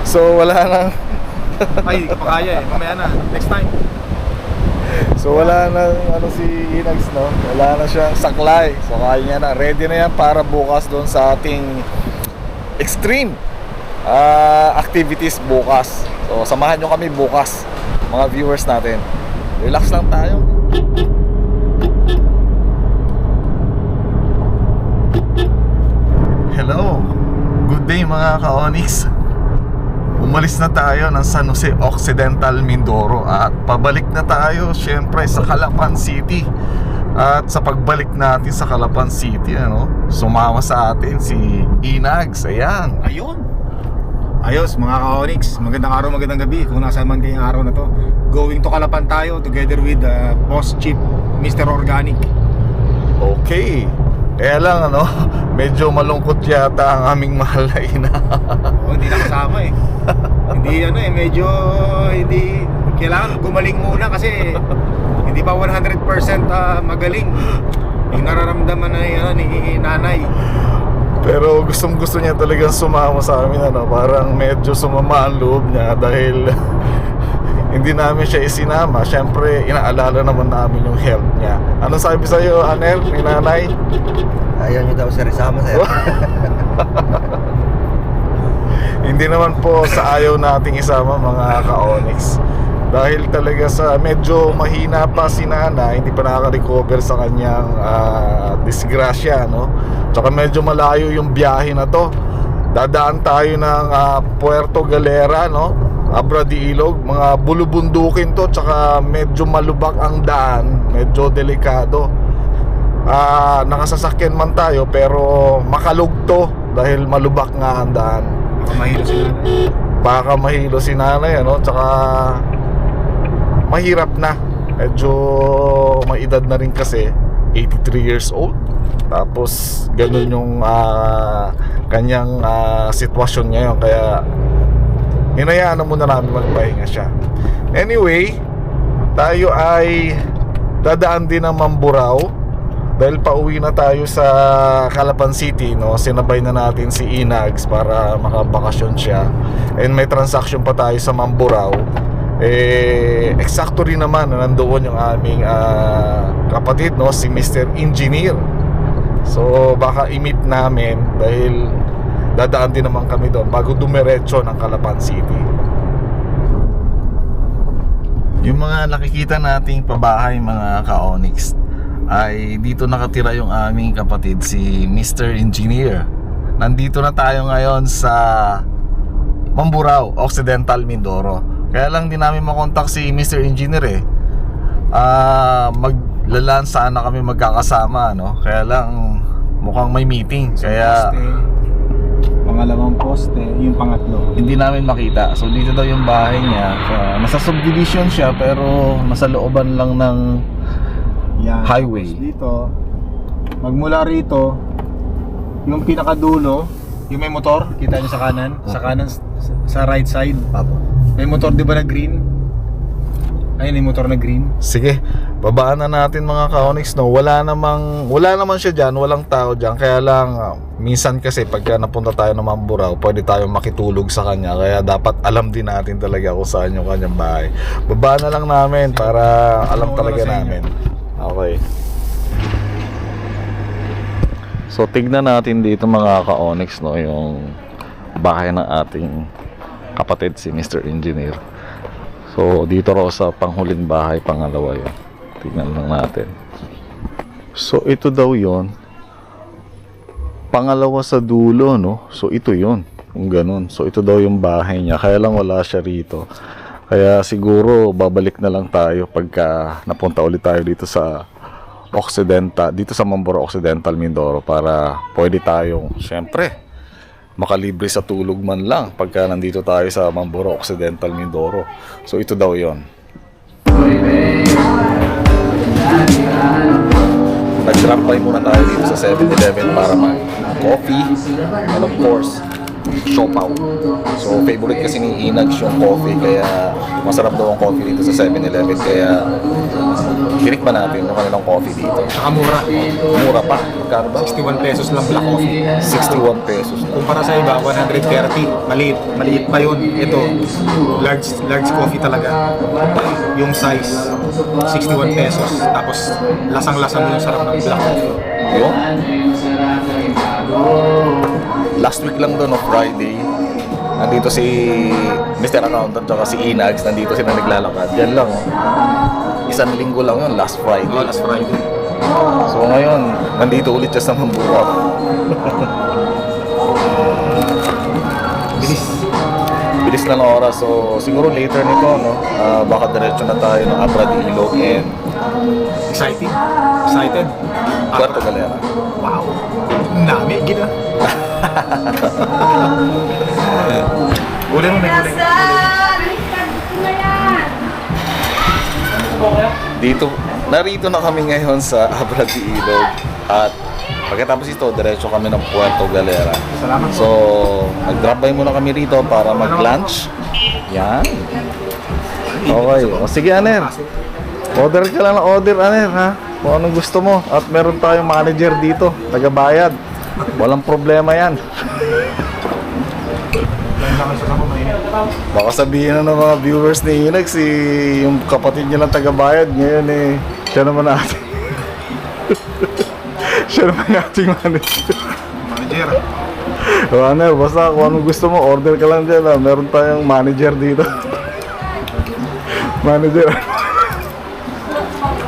So wala nang Ay, makaya eh. Mamaya na. Next time. So wala nang ano si Inags, no? Wala na siyang saklay. So kaya niya na, ready na yan para bukas doon sa ating extreme activities bukas. So samahan nyo kami bukas, mga viewers natin. Relax lang tayo. Hello, good day mga ka-Onyx. Umalis na tayo ng San Jose Occidental, Mindoro at pabalik na tayo syempre sa Calapan City. At sa pagbalik natin sa Calapan City, sumama sa atin si Inags. Ayan. Ayun. Ayos mga ka-Onyx. Magandang araw, magandang gabi. Kung nasaan man kayong araw na to. Going to Calapan tayo together with Boss Chief, Mr. Organic. Okay. Kaya lang medyo malungkot yata ang aming mahal na ina. Hindi na kasama eh. Medyo hindi kailangan gumaling muna kasi hindi pa 100% magaling yung nararamdaman na ni nanay. Pero gustong-gusto niya talagang sumama sa amin, parang medyo sumama ang loob niya dahil hindi namin siya isinama. Siyempre, inaalala naman namin yung health niya. Ano sabi sa'yo, Anel, ni nanay? Ayaw niyo daw sir isama sir. Hindi naman po sa ayaw nating isama mga ka-Onyx. Dahil talaga sa medyo mahina pa si nanay, hindi pa nakaka-recover sa kanyang disgrasya, Tsaka medyo malayo yung biyahe na to. Dadaan tayo ng Puerto Galera, Abra de Ilog, mga bulubundukin to, tsaka medyo malubak ang daan, medyo delikado. Nakasasakyan man tayo pero makalugto dahil malubak nga ang daan. Baka mahilo si nanay, tsaka mahirap na. Medyo may edad na rin kasi, 83 years old. Tapos ganun yung kanyang sitwasyon ngayon. Kaya hinayaan na muna namin magpahinga siya. Anyway, tayo ay dadaan din ng Mamburao dahil pauwi na tayo sa Calapan City, Sinabay na natin si Inags para makabakasyon siya. And may transaction pa tayo sa Mamburao. Eksakto rin naman na nandoon yung aming kapatid, si Mr. Engineer. So baka i-meet namin dahil dadaan din naman kami doon bago dumiretso ng Calapan City. Yung mga nakikita nating pabahay mga ka-Onyx ay dito nakatira yung aming kapatid si Mr. Engineer. Nandito na tayo ngayon sa Mamburao, Occidental, Mindoro. Kaya lang din namin makontak si Mr. Engineer maglalaan sana kami magkakasama, Kaya lang mukhang may meeting. Kaya pangalawang poste, yung pangatlo hindi namin makita. So dito daw yung bahay niya. Nasa subdivision siya pero nasa looban lang ng highway. Dito, magmula rito, yung pinakadulo, yung may motor, kita niyo sa kanan, sa right side. May motor, di ba, na green? Ayun, yung motor na green. Sige, babaan na natin mga ka-Onyx, wala naman siya dyan, walang tao dyan. Kaya lang minsan kasi pagka napunta tayo ng Mamburao, pwede tayo makitulog sa kanya. Kaya dapat alam din natin talaga kung saan yung kanyang bahay. Babaan na lang namin para alam talaga namin. Okay. So tignan natin dito mga ka-Onyx, yung bahay ng ating kapatid si Mr. Engineer. So dito raw sa panghuling bahay, pangalawa yun. Tignan lang natin. So ito daw yon, pangalawa sa dulo, So ito yon, kung ganun. So ito daw yung bahay niya. Kaya lang wala siya rito. Kaya siguro babalik na lang tayo pagka napunta ulit tayo dito sa Occidental, dito sa Mamburao Occidental, Mindoro, para pwede tayong syempre makalibre sa tulog man lang pagka nandito tayo sa Mamburao Occidental, Mindoro. So ito daw yon. Nag-drop by muna tayo dito sa 7-Eleven para mag-coffee and of course siopaw. So favorite kasi ni Inags yung coffee, kaya masarap daw ang coffee dito sa 7-Eleven, kaya tinikman natin yung kanilang coffee dito. Saka mura. Mura pa, magkano ba? 61 pesos lang black coffee. 61 pesos na. Kumpara sa iba, 130. Maliit pa yun. Ito, large coffee talaga. Yung size, 61 pesos. Tapos, lasang-lasang yung sarap ng black coffee. Yun. Last week lang doon, no, Friday, nandito si Mr. Accountant at si Inags, nandito sila naglalakad. Yan lang, oh. Isang linggo lang yun, last Friday. Oh, last Friday. So ngayon, nandito ulit siya sa Mambuka. Bilis. Bilis na ng oras, so siguro later nito, no, baka diretso na tayo ng Abradillo and Excited? Excited? Puerto Galera. Wow. Nami, gina. Uli mo, may uli. Dito, narito na kami ngayon sa Abradillo at pagkatapos ito, diretso kami ng Puerto Galera. Salamat po. So, nag-drop by muna kami rito para mag-lunch. Yan. Okay. O sige, Aner. Order ka lang ng order, Aner, ha? Kung anong gusto mo. At meron tayong manager dito, taga-bayad. Walang problema yan. Baka sabihin na ng mga viewers ni Inags, yung kapatid niya ng taga-bayad, ngayon siya naman natin. Siya naman nating manager. Manager. So, Aner, basta kung anong gusto mo, order ka lang dyan, ha? Meron tayong manager dito. Manager.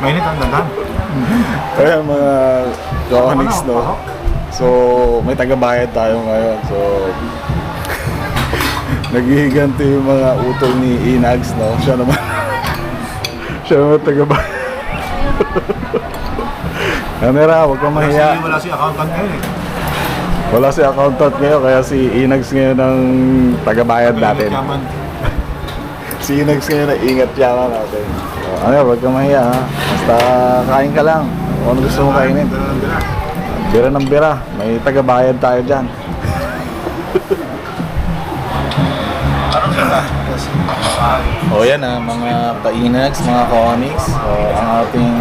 Mainit ang dandan. Kaya mga Johanix, no? So, may taga-bayad tayo ngayon. So, naghihiganti yung mga utol ni Inags, no? Siya naman. Siya naman taga-bayad. Kamera, huwag kang mahiya. Wala si accountant ngayon eh. Wala si accountant ngayon, kaya si Inags ngayon ang taga-bayad natin. Si Inags ngayon ang ingat yaman natin. So, huwag kang mahiya, ha? Basta kain ka lang. Kung ano gusto mo kainin. Bira ng bira. May taga-bayad tayo dyan. O yan, mga ka-Inags, mga ka-Onyx. So, ang ating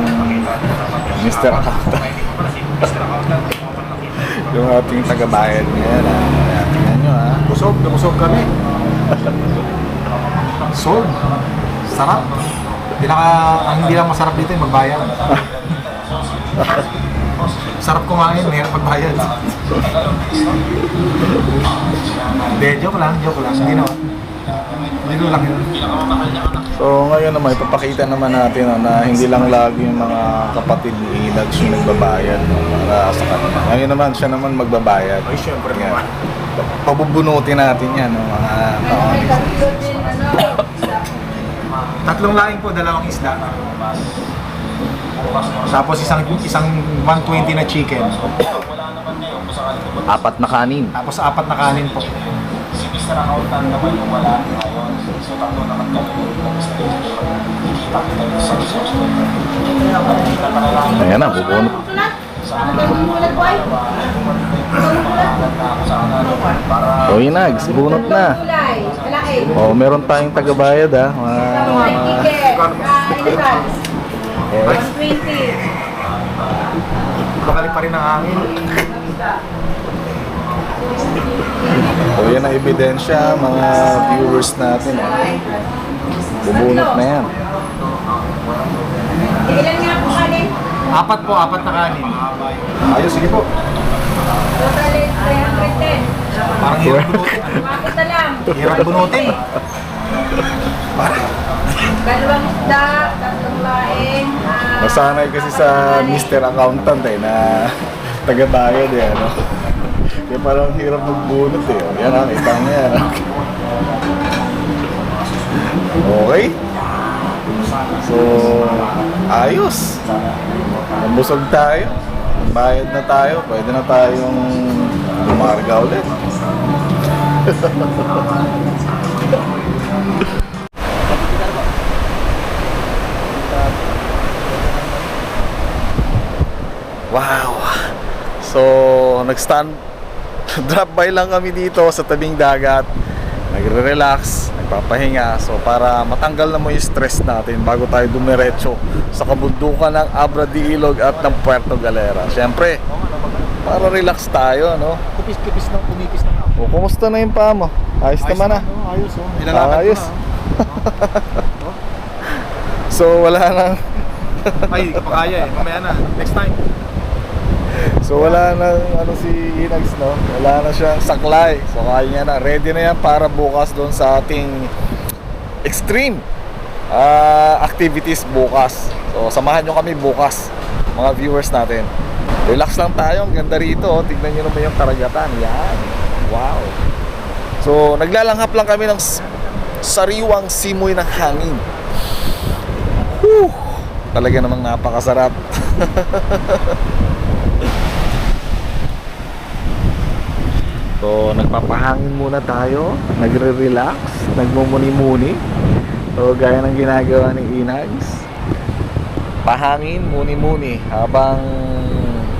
Mr. Accountant. Yung ating taga-bayad ngayon, ha? Ayan, tingnan nyo, ha? Busog kami. Sold. Sarap. Ang hindi lang masarap dito yung magbayad. Sarap kumain, mahirap magbayad. Hindi, joke lang. Hindi naman. Hindi lang yun. So ngayon naman, ipapakita naman natin, no, na hindi lang lagi yung mga kapatid ni Inags yung nagbabayad, no, para sa kanila. Ngayon naman, siya naman magbabayad. Ay, syempre Yan. naman. Pabubunutin natin yan, no, mga ka-Onyx. Tatlong laing po, dalawang isda. Tapos isang 120 na chicken. Apat na kanin. Tapos 4 na kanin po. Ayan na, bubunot. O Inags, bunot na. O, meron tayong tagabayad, ha. Bakali pa rin ang hangin. O yan ang ebidensya, mga viewers natin, bubunot na yan. Ilan nga po kanin? 4 na kanin. Ayos, sige po. Total is 310. Parang hirap bunutin. Bakit na lang? Hirap bunutin. Dalawang isda, tatlong laing. Nasanay kasi sa Mr. Accountant, na tagabayad, ano. Kaya parang hirap magbunot, Yan, kita niya yan. Okay. So, ayos. Nabusog tayo. Bayad na tayo. Pwede na tayong lumarga ulit. Wow. So, nag-stand Drop by lang kami dito sa tabing dagat. Nagre-relax, nagpapahinga. So para matanggal na mo yung stress natin bago tayo dumiretso sa kabundukan ng Abra de Ilog at ng Puerto Galera. Siyempre, para relax tayo, no? Kumipis na ako. O, kumusta na yung paa mo? Ayos naman na. Ayos, oh. Nilalakad Ayos. ko na. So wala nang Ay, hindi ko pa kaya eh. Mamaya na. Next time. So wala na ano si Inags, no? Wala na siyang saklay. So kaya niya na, ready na yan para bukas doon sa ating extreme activities bukas. So samahan nyo kami bukas, mga viewers natin. Relax lang tayo, ang ganda rito, oh. Tignan nyo naman yung karagatan. Yan. Wow. So naglalanghap lang kami ng sariwang simoy ng hangin. Whew. Talaga namang napakasarap. So nagpapahangin muna tayo, nagre-relax, nagmumuni-muni. So gaya ng ginagawa ni Inags, pahangin, muni-muni habang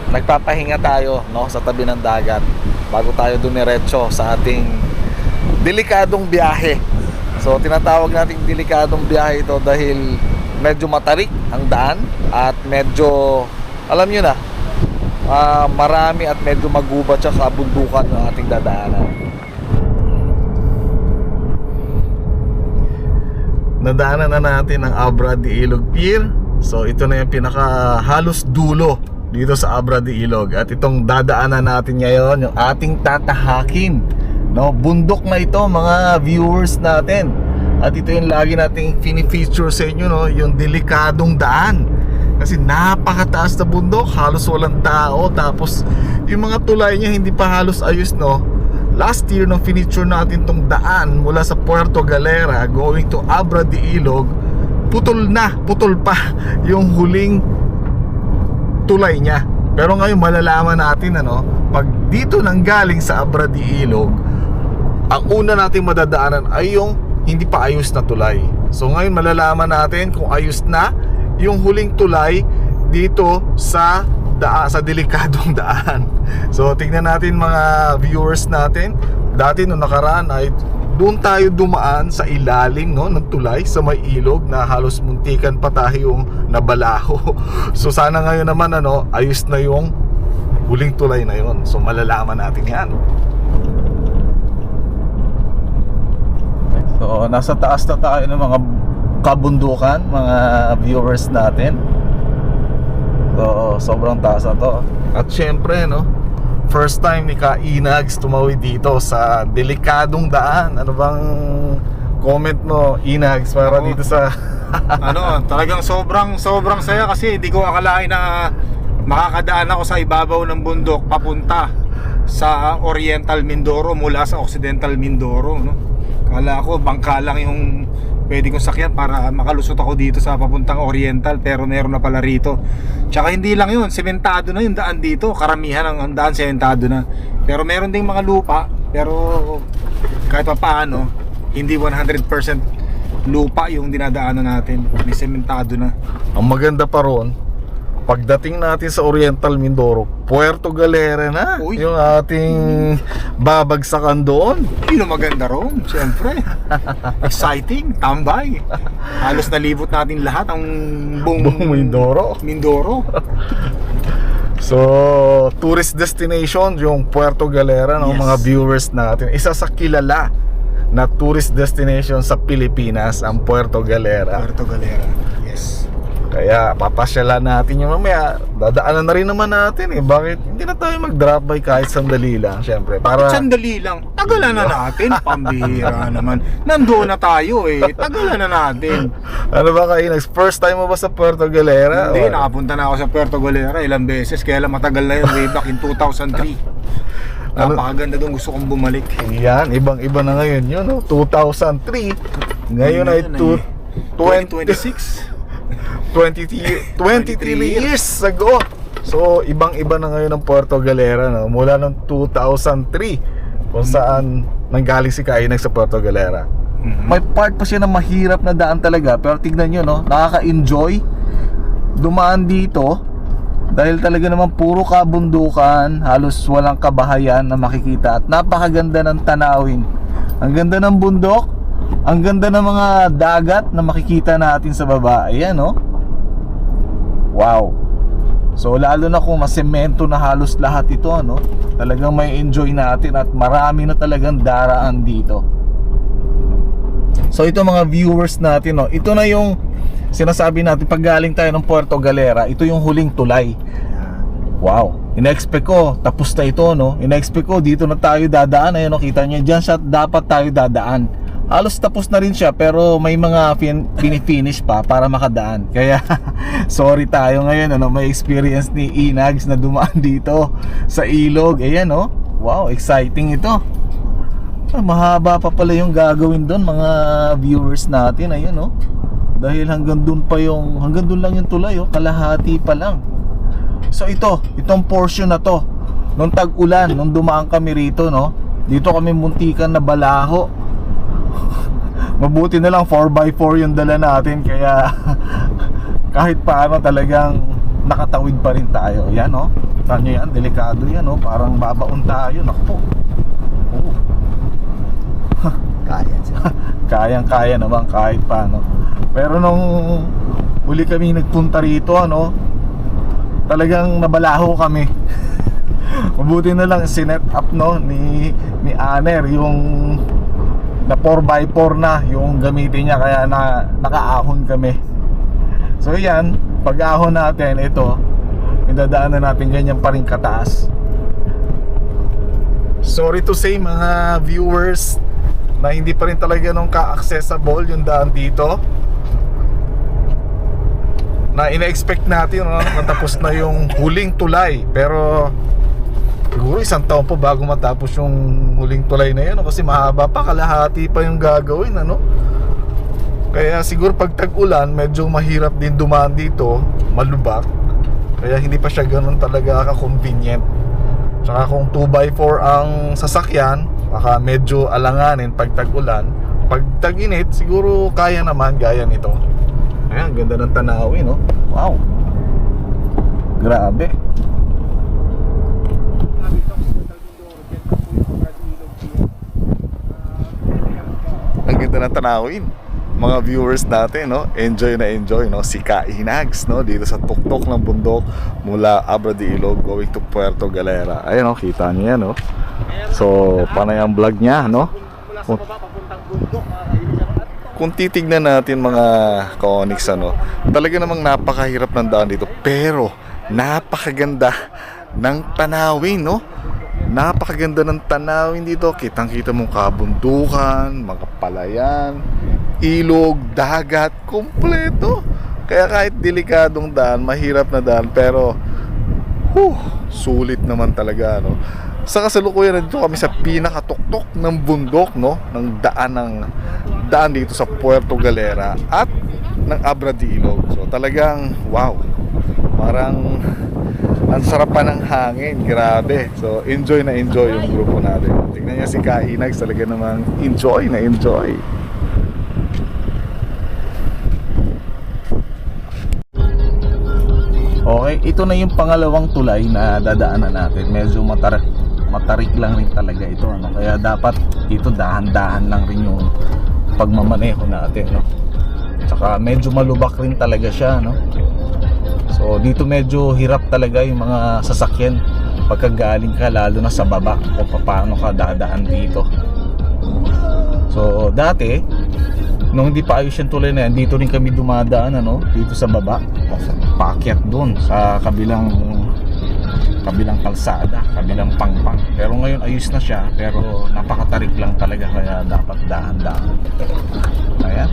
nagpapahinga tayo, no, sa tabi ng dagat bago tayo dumiretso sa ating delikadong biyahe. So tinatawag nating delikadong biyahe ito dahil medyo matarik ang daan at medyo, alam nyo na, marami at medyo magubat siya sa bundukan ng ating dadaanan. Nadaanan na natin ang Abra de Ilog Pier. So ito na yung pinaka halos dulo dito sa Abra de Ilog. At itong dadaanan natin ngayon, yung ating tatahakin, no, bundok na ito mga viewers natin. At ito yung lagi nating fini-feature sa inyo, no, yung delikadong daan. Kasi napakataas na bundok, halos walang tao. Tapos yung mga tulay niya hindi pa halos ayos, no. Last year nung finiture natin tong daan mula sa Puerto Galera going to Abra de Ilog, putol pa yung huling tulay niya. Pero ngayon malalaman natin, ano, pag dito nang galing sa Abra de Ilog, ang una nating madadaanan ay yung hindi pa ayos na tulay. So ngayon malalaman natin kung ayos na yung huling tulay dito sa delikadong daan. So tingnan natin mga viewers natin. Dati nung nakaraan ay doon tayo dumaan sa ilalim, no, ng tulay sa may ilog na halos muntikan pa tayong nabalaho. So sana ngayon naman, ano, ayos na yung huling tulay na yon. So malalaman natin yan. So nasa taas na tayo ng mga kabundukan, mga viewers natin. So sobrang taas na to. At syempre, no, first time ni Ka Inags tumawid dito sa delikadong daan. Ano bang comment mo, Inags, para dito sa Ano, talagang sobrang saya kasi hindi ko akalain na makakadaan ako sa ibabaw ng bundok papunta sa Oriental Mindoro mula sa Occidental Mindoro, no? Kala ko bangka lang yung pwede kong sakyan para makalusot ako dito sa papuntang Oriental, pero meron na pala rito. Tsaka hindi lang yun, sementado na yung daan dito. Karamihan ng daan sementado na. Pero meron ding mga lupa, pero kahit pa paano, hindi 100% lupa yung dinadaanan natin. May sementado na. ang maganda pa ron, pagdating natin sa Oriental Mindoro, Puerto Galera na. Uy. Yung ating babagsakan doon. Yun ang maganda ron, syempre. Exciting, tambay. Halos nalibot natin lahat ang buong Mindoro. So, tourist destination yung Puerto Galera, no, Yes. mga viewers natin. Isa sa kilala na tourist destination sa Pilipinas ang Puerto Galera. Puerto Galera, yes. Kaya papasyalan natin yung mamaya. Dadaanan na rin naman natin eh. Bakit hindi na tayo mag-drop by kahit sandali lang? Siyempre, para Sandali lang, tagalan na natin. Pambihira naman. Nandoon na tayo eh. Tagalan na natin. ano ba kayo? First time mo ba sa Puerto Galera? Hindi, Or- nakapunta na ako sa Puerto Galera ilang beses. Kaya lang matagal na yun, way back in 2003. Napakaganda doon, gusto kong bumalik. Yan, ibang-iba na ngayon yun, no? 2003. Ngayon ay 2026. 23 years ago. So, ibang-iba na ngayon ang Puerto Galera, no? Mula noong 2003 kung saan nanggaling si Kainag sa Puerto Galera. May part pa siya na mahirap na daan talaga, pero tignan nyo, no? Nakaka-enjoy dumaan dito Dahil talaga naman puro kabundukan, halos walang kabahayan na makikita at napakaganda ng tanawin. Ang ganda ng bundok, ang ganda ng mga dagat na makikita natin sa baba. Ayan, oh. Wow. So lalo na kung masemento na halos lahat ito, ano, talagang may enjoy natin at marami na talagang daraan dito. So ito mga viewers natin, no, ito na yung sinasabi natin pag galing tayo ng Puerto Galera, ito yung huling tulay. Wow, ina-expect ko tapos na ito, no. Ina-expect ko dito na tayo dadaan. Ayun, no, kita nyo dyan siya dapat tayo dadaan. Halos tapos na rin siya pero may mga finish pa para makadaan. Kaya sorry tayo ngayon, ano, may experience ni Inags na dumaan dito sa ilog. Ayan, no. Wow, exciting ito. Mahaba pa pala yung gagawin doon, mga viewers natin. Ayan, no. Dahil hanggang doon lang yung tulay, oh, kalahati pa lang. So itong portion na to, nung tag-ulan, nung dumaan kami rito, no, dito kami muntikan na balaho. Mabuti na lang 4x4 yung dala natin, kaya kahit paano talagang nakatawid pa rin tayo. Yan, no, saan nyo yan, delikado yan, no, parang babaon tayo. Naku, oh. Kaya siya. Kayang-kaya naman kahit paano. Pero nung huli kami nagpunta rito, ano, talagang nabalaho kami. Mabuti na lang sinet up, no, ni Aner yung na 4x4 na yung gamitin niya, kaya nakaahon kami. So yan, pag ahon natin, ito idadaanan natin ganyan pa rin kataas. Sorry to say mga viewers na hindi pa rin talaga nung ka-accessible yung daan dito, na ina-expect natin, no, matapos na yung huling tulay. Pero siguro isang taon pa bago matapos yung huling tulay na yun, no, kasi mahaba pa, kalahati pa yung gagawin, ano. Kaya siguro pag tag-ulan medyo mahirap din dumaan dito, malubak. Kaya hindi pa siya ganun talaga ka-convenient. Tsaka kung 2x4 ang sasakyan, baka medyo alanganin pag tag-ulan. Pag tag-init, siguro kaya naman gaya nito. Ayan, ganda ng tanawin, no? Wow, grabe. Ang ganda ng tanawin, mga viewers natin, no? Enjoy na enjoy, no? Si Kainags, no? Dito sa tuktok ng bundok mula Abra de Ilog going to Puerto Galera. Ayun, no? Kita niyo yan, no? So, panay ang vlog niya, no? Kung titignan natin mga ka-Onyx, ano, talaga namang napakahirap ng daan dito, pero napakaganda ng tanawin, no? Napakaganda ng tanawin dito. Kitang-kita mong kabundukan, mga palayan, ilog, dagat, kumpleto. Kaya kahit delikadong daan, mahirap na daan, pero sulit naman talaga, no? Sa kasalukuyan, nandito kami sa pinakatuktok ng bundok, no, ng daan dito sa Puerto Galera at ng Abra de Ilog. So talagang wow, parang ang sarap pa ng hangin, grabe. So enjoy na enjoy yung grupo natin. Tingnan niya si Kainags, talaga namang enjoy na enjoy. Okay, ito na yung pangalawang tulay na dadaanan natin. Medyo matarik lang rin talaga ito, ano? Kaya dapat dito dahan-dahan lang rin yung pagmamaneho natin, no? Tsaka medyo malubak rin talaga siya, no? So dito medyo hirap talaga yung mga sasakyan pagkagaling ka, lalo na sa baba, o paano ka dadaan dito. So dati nung hindi pa ayos yung tulay na yan, dito rin kami dumadaan, ano, dito sa baba, paakyat doon sa kabilang kalsada, kabilang pangpang. Pero ngayon ayos na siya, pero napakatarik lang talaga, kaya dapat dahan-dahan. Ayan.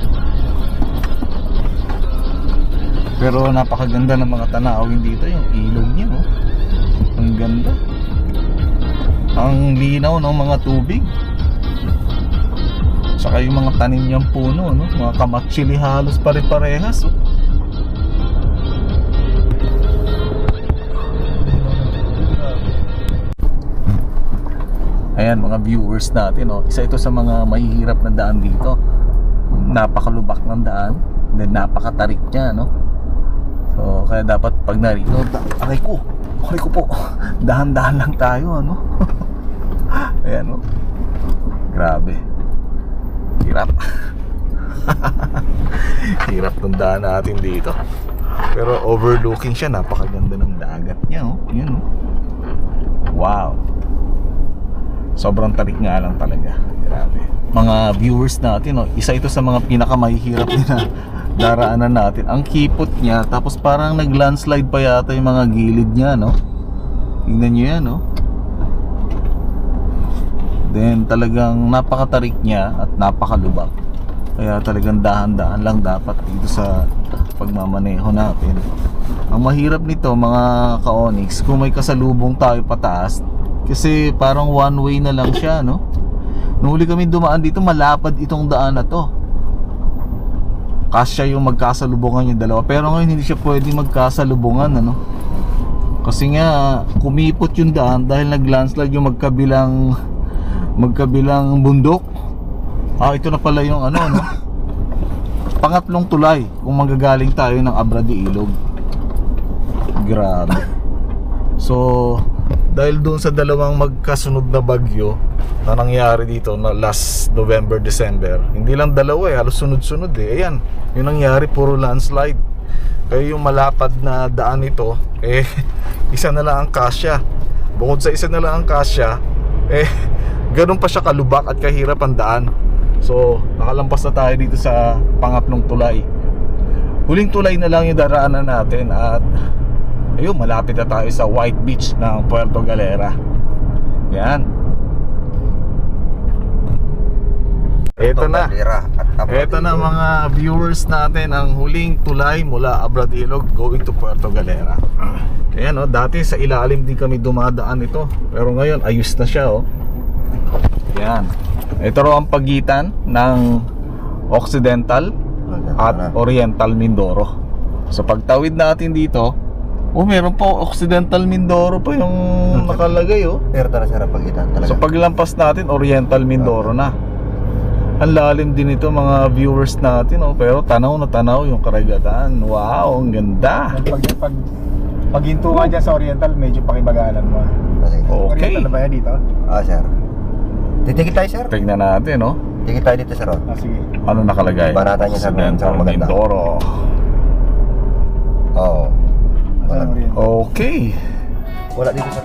Pero napakaganda ng mga tanawin dito, yung ilog niya, no? Ang ganda. Ang linaw ng mga tubig. Saka yung mga tanim niyang puno, no? Mga kamatsili halos pare-parehas, oh. Ayan mga viewers natin, no? Isa ito sa mga mahihirap na daan dito. Napakalubak ng daan, then napakatarik niya, no? So kaya dapat pag narito, aray ko po, dahan-dahan lang tayo, ano. Ayan, oh. Grabe. Hirap. Hirap ng daan natin dito. Pero overlooking siya, napakaganda ng dagat niya, oh. Yan, oh. Wow. Sobrang tarik nga lang talaga. Grabe. Mga viewers natin, oh, isa ito sa mga pinakamahihirap na daraanan natin. Ang kipot niya, tapos parang nag-landslide pa yata yung mga gilid niya, no? Tingnan niyo yan, no? Then talagang napakatarik niya at napakalubak. Kaya talagang dahan-dahan lang dapat dito sa pagmamaneho natin. Ang mahirap nito, mga ka-Onyx, kung may kasalubong tayo pataas, kasi parang one way na lang siya, no? Nung huli kami dumaan dito, malapad itong daan na to. Kasya yung magkasalubungan yung dalawa. Pero ngayon hindi siya pwede magkasalubungan, ano? Kasi nga kumipot yung daan dahil nag-landslide yung magkabilang bundok. Ito na pala yung ano, no? Pangatlong tulay kung manggagaling tayo ng Abra de Ilog. Grabe. So dahil doon sa dalawang magkasunod na bagyo na nangyari dito na last November, December, hindi lang dalawa halos sunod-sunod Ayan, yung nangyari puro landslide. Kaya yung malapad na daan ito, isa na lang ang kasya. Bukod sa isa na lang ang kasya, ganun pa siya kalubak at kahirap ang daan. So nakalampas na tayo dito sa pangatlong tulay. Huling tulay na lang yung daraanan natin. At ayun, malapit na tayo sa White Beach ng Puerto Galera. Yan. Ito na. Ito na mga viewers natin, ang huling tulay mula Abra de Ilog going to Puerto Galera. Ayan, oh, dati sa ilalim din kami dumadaan ito. Pero ngayon ayos na siya, oh. Yan. Ito raw ang pagitan ng Occidental at Oriental Mindoro. So pagtawid natin dito, meron pa Occidental Mindoro pa yung nakalagay, oh. Pero talaga sarap pagitan talaga. So paglampas natin, Oriental Mindoro na. Ang lalim din ito mga viewers natin, oh. Pero tanaw na tanaw yung karagatan. Wow, ang ganda. Pag hinto ka dyan sa Oriental, medyo pakibagalan mo. Okay. Oriental na ba yan dito? Sir. Titikit tayo, sir. Tignan natin, oh. Titikit tayo dito, sir. Sige. Ano nakalagay? Barata niya sa Occidental maganda. Mindoro. Oo. Saan Oriental? Okay. Wala dito sa